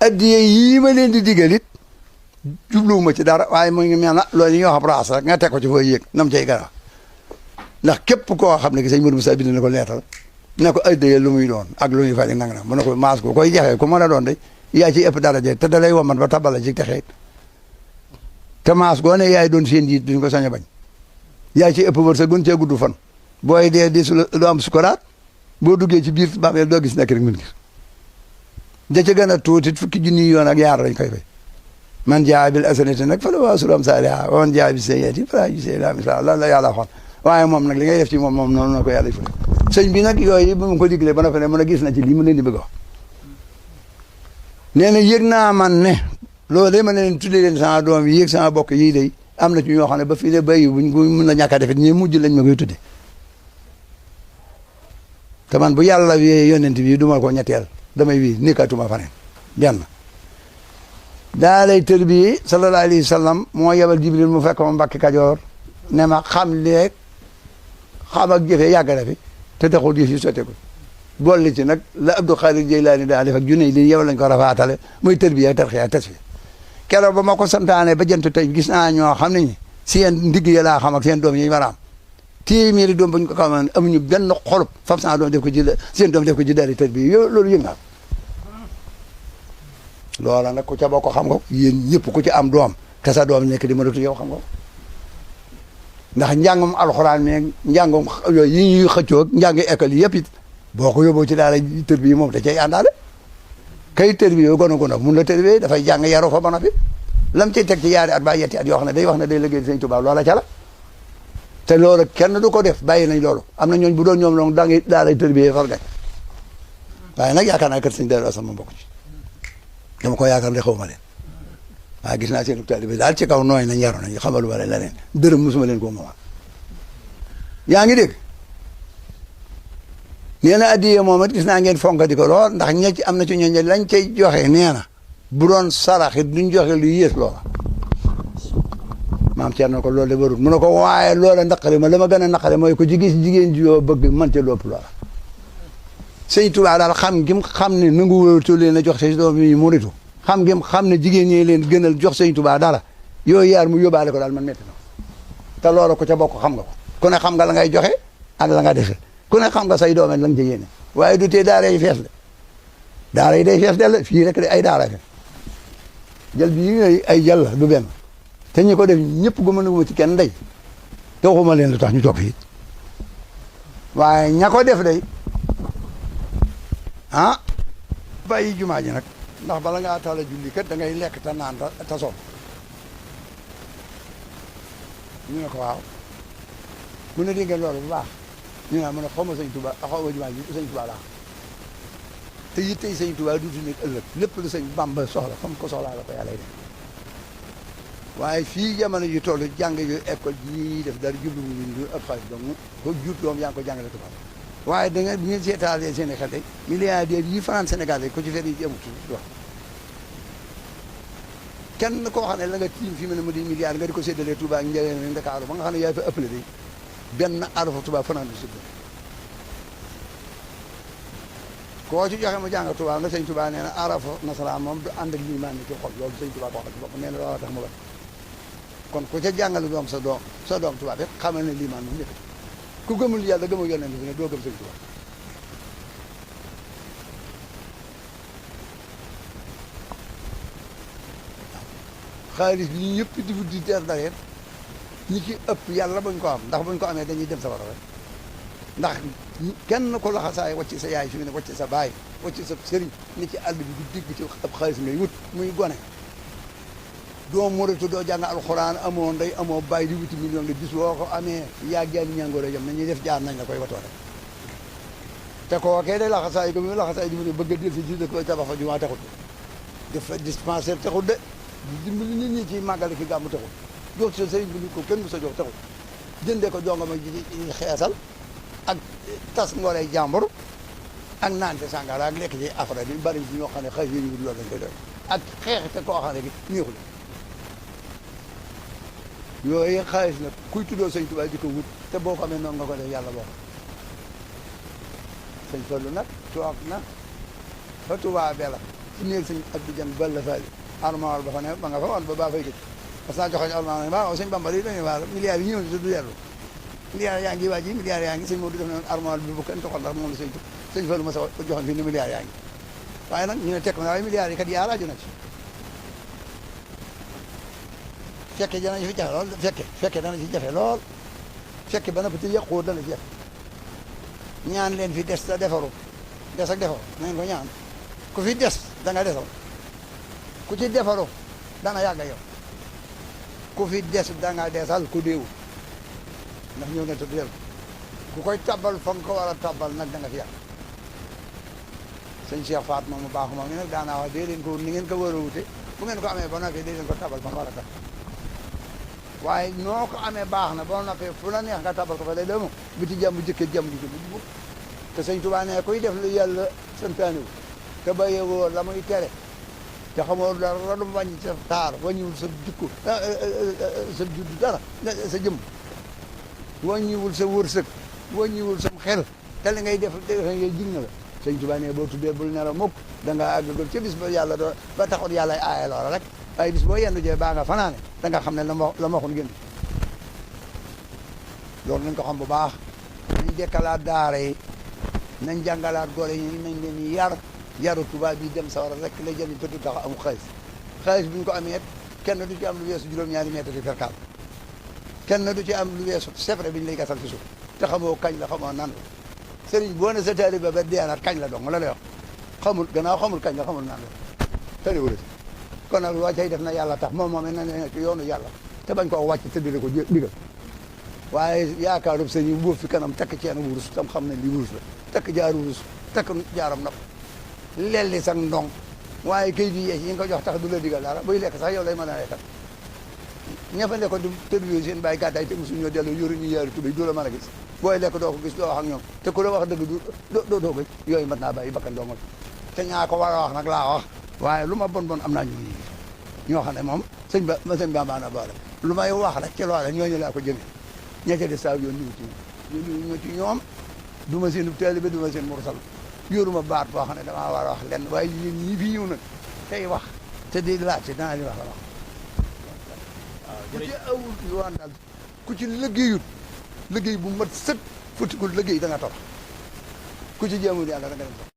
addiye yii ma leen di digalit jubluwuma ci dara waaye mu ngi mel na loolu ñuy wax raas rek nga teg ko ci fooy yéeg nam cay gara ndax képp koo xam ne ki sëñ Modou Moussa bind na ko leetal ne ko addiye lu muy doon ak lu muy fay nang na mu ne ko maas ko koy jaxee ku mën a doon de yaa ci ëpp daraje te da lay woman ba tabala ci texeet te maas goo ne yaay doon seen jiit duñ ko sañ a bañ yaa ci ëpp wër sa gun cee gudd fan booy dee di su doo am sukuraat boo duggee ci biir bàmmeel doo gis nekk rek mun gis da ca gën a tuuti fukki junni yoon ak yaar lañ koy fay man jaa bil hasanati nag fa lahu ashru amsaalihaa wa man jaa bis sayyi'ati falaa yujzaa illaa mislahaa loolu la yàlla waxoon waaye moom nag li ngay def ci moom noonu la ko yàlla fay sëñ bi nag yooyu bu mu ko diglee ba na fa ne mën a gis na ci lii mu leen di bëgg a wax nee na yëg naa man ne loolu de ma ne leen tuddee leen sama doom yi yëg sama bokk yii day am na ci ñoo xam ne ba fii ne béyi buñ ko mën a ñàkk a defit ñi mujj lañ ma koy tudde te man bu yàlla wiyee yonent bi du ma ko ñetteel damay wii nekkatuma faneen benn daa lay tër bi sallallahu alayhi wa sallam moo yebal Jibril mu fekk ma Mbàkke Kajoor ne ma xam leeg xam ak jëfee yàgg na fi te taxul jëf yi sotteekul boole ci nag la Abdou Khadir Jeylaani daa def ak junne li yow lañ ko rafaatale muy tër bi ak tarxiya tasfi keroog ba ma ko santaane ba jant tey gis naa ñoo xam ne ñi seen ndigg yi laa xam ak seen doom yi war a am téeméeri doom buñ ko xamoon amuñu benn xolub fam saa doom def ko ci seen doom def ko ci daari tër bi yow loolu yëg naa loola nag ku ca bokk xam nga yéen ñëpp ku ci am doom te sa doom nekk di mënatu yow xam nga ndax njàngum alxuraan meeg njàngum yooyu yi ñuy xëccoo njàngi école yi yëpp it boo ko yóbboo ci daara tër bi moom da cay àndaale kay tër bi yow gën a gën a mun la tër bi dafay jàng yaru fa ba noppi lam cay teg ci yaari at ba yetti at yoo xam ne day wax ne day liggéey Sëñ Tuubaa loola ca la te loolu kenn du ko def bàyyi nañ loolu am na ñooñ bu doon ñoom loolu da ngay daara tër bi far gañ waaye nag yaakaar naa kër Sëñ Daaru Asan ma bokk ci dama ko yaakaar ne xaw ma leen waaye gis naa seen taalibe daal ci kaw nooy nañ yaru nañ xamalu ma leen leneen dërëm musuma leen ko moomal yaa ngi dégg nee na addiye moom it gis naa ngeen fonkati ko lool ndax ña ci am na ci ñooñu lañ cay joxe nee na bu doon saraxit duñ joxe lu yées loola maam Thierno ko loolu de warut mu ne ko waaye loola naqare ma la ma gën a naqare mooy ko jigéen ji yoo bëgg mën ca lopp loola Sëñ Tuubaa daal xam gim xam ne nangu wóotu leen a jox say doom yi muritu xam ngeen xam ne jigéen ñi leen gënal jox Sëñ Tuubaa dara yooyu yaar mu yóbbaale ko daal man métti na te loolu ko ca bokk xam nga ko ku ne xam nga la ngay joxe ak la nga defe ku ne xam nga say doome la nga ca yéene waaye du tee daara yi fees de daara yi day fees del fii rek de ay daara fe jël bii ay jël la du benn te ñi ko def ñëpp gu mënaguma ci kenn day te waxuma leen lu tax ñu toog fii waaye ña ko def day ah bàyyi jumaa ji nag ndax bala ngaa tala julli kat da ngay lekk te naan te soom ñu ne ko waaw mu ne dégg ngeen loolu bu baax ñu ne mu ne xaw ma Sëñ Tuubaa xaw ma jumaa ji Sëñ Tuubaa laa te it tey Sëñ Tuubaa duuti nekk ëllëg lépp lu Sëñ Bàmba soxla fa mu ko soxlaa la ko yàlla def waaye fii jamono ji toll jàng yu école yi def dara jublu mu ñu ak xaalis donc ko jut doom yaa ngi ko jàngale tubaab waaye da nga bu ngeen seetaalee seen i xel de milliardaires yi fanaan Sénégal de ko ci fer yi ci amut wax kenn koo xam ne la nga tiim fi mu ne mu di milliard nga di ko séddalee Touba ak Njëriñ ak Ndakaaru ba nga xam ne yaa fa ëppale de benn arafa Touba fanaan du séddale koo ci joxe mu jàng Touba nga Sëñ Touba nee na arafa nasaraan moom du ànd ak liimaan ni ci xol loolu Sëñ Touba ko wax ci bopp nee na looloo tax mu ba kon ku ca jàngale doom sa doom Touba bi xamal ne liimaan moom nekk ku gëmul yàlla gëmul yonent bi ne doo gëm Sëñ Touba xaalis bi ñu ñëpp di di der dareet ñi ci ëpp yàlla buñ ko am ndax buñ ko amee dañuy dem sa war a rek ndax kenn ko laxasaay wacc sa yaay fi mu ne wacc sa baay wacc sa sëriñ ni ci àll bi du digg ci ab xaalis ngay wut muy gone doo muritu doo jàng alxuraan amoo ndey amoo bàyyi di wuti million de bis boo ko amee yaa jaani ñàngoor a yem nañuy def jaar nañ la koy watoo rek te kookee day laxasaay ko mu laxasaay di mu ne bëgg a del si ji da koy tabax fa jumaa taxut def fa dispensaire taxut de dimbali nit ñi ci màggal ki gàmmu taxut jox sa sëriñ bi ni ko kenn mu sa jox taxut jëndee ko jongama ji xeesal ak tas ngoree jàmbur ak naan te sàngara ak lekk ci afra bi bari ci ñoo xam ne xëy yi ñu loolu lañ koy doy ak xeex te koo xam ne gi neexul yooyu xaalis nag kuy tuddoo Sëñ Tuubaa di ko wut te boo ko amee noonu nga ko def yàlla boo ko sëñ Fallu nag toog na fa Tuubaa bela ci néeg sëñ Abdou Dieng Balla Fall armoire ba fa ne ma nga fa woon ba baa fay gëj parce que joxe armoire waaw sëñ Bamba yi dañuy waar milliards yi ñëw te du dellu milliards yaa ngi waa ji milliards yaa ngi sëñ Modou def na armoire bi bu kenn toxal ndax moom la sëñ Fallu ma sa joxoon fii ni milliards yaa ngi waaye nag ñu ne tekk na waaye milliards yi kat yaa rajo na ci fekke dana ci fi jafe lool fekke dana ci jafe lool fekke ba na peut yàqoo dana ci jafe ñaan leen fi des ta defaru des ak defaru na ngeen ko ñaan ku fi des da nga defaru ku ci defaru dana yàgg yow ku fi des da nga desal ku déewu ndax ñëw na tudd yàlla ku koy tabal fa nga ko war a tabal nag da nga fi yàgg sëñ Cheikh Faat moom mu baax moom mi nag daanaa wax dee leen ko ni ngeen ko war a wute bu ngeen ko amee ba noppi dee leen ko tabal fa nga war a tab waaye noo ko amee baax na boo noppee fu la neex nga tabal ko fa lay demu bu ci jàmm jëkkee jàmm ji bu te sëñ Tuubaa ne kuy def lu yàlla santaaniwu te bàyyeewoo la muy tere te xamoo dara lu wàññi sa taar wàññiwul sa jikko sa judd dara sa jëm wàññiwul sa wërsëg wàññiwul sam xel te li ngay def ngay jig na la sëñ Tuubaa ne boo tuddee bul nelaw mukk da nga àggagul ca bis ba yàlla doo ba taxoon yàlla aaye loola rek waaye bis boo yendu jee baa nga fanaane da nga xam ne la ma waxoon génn loolu nañ ko xam bu baax nañ dekkalaat daara yi nañ jàngalaat gole yi nañ leen yar yaru tubaab bi dem sawara rek lay jëriñ te du tax amu xaalis bi ñu ko amee kenn du ci am lu weesu juróom-ñaari mètre di perkaal kenn du ci am lu weesu sefre bi ñu lay gasal ci suuf te xamoo kañ la xamoo nan la sëriñ boo ne sa taalibe ba deenaat kañ la dong la lay wax xamul gannaaw xamul kañ la xamul nan la tëriwul kon nag waa cay def na yàlla tax moom moom na ne ci yoonu yàlla te bañ koo wàcc tëddale ko digal waaye yaakaarub sëñ yi boof fi kanam takk ceenu wurus tam xam ne li wurus la takk jaar wurus takk jaaram nopp lelli sax ndong waaye kayit yi yees yi nga ko jox tax du la digal dara buy lekk sax yow lay mën a lekkal ña fa nekkoon di tëdd seen bàyyi gàddaay te mosuñu ñoo dellu yoru ñu yaari tubéy du la mën a gis booy lekk doo ko gis doo wax ak ñoom te ku la wax dëgg doo gis yooyu mat naa bàyyi bakkan doo te ñaa ko war a wax nag laa wax waaye lu ma bon am naa ñu ñoo xam ne moom sëñ ba maana boole lu may wax rek ci loola ñooñu laa ko jëmee ña ca des saa yoon ñu ci ñoom du ma seen taalibe du ma seen mursal yoruma baat boo xam ne damaa war a wax lenn waaye yéen ñi fi ñëw nag tey wax te di laaj ci danaa li wax la wax waaw ku ci awul yoon daal ku ci liggéeyut liggéey bu mat sëkk futti ku liggéey da nga torox ku ci jéemul yàlla da nga dem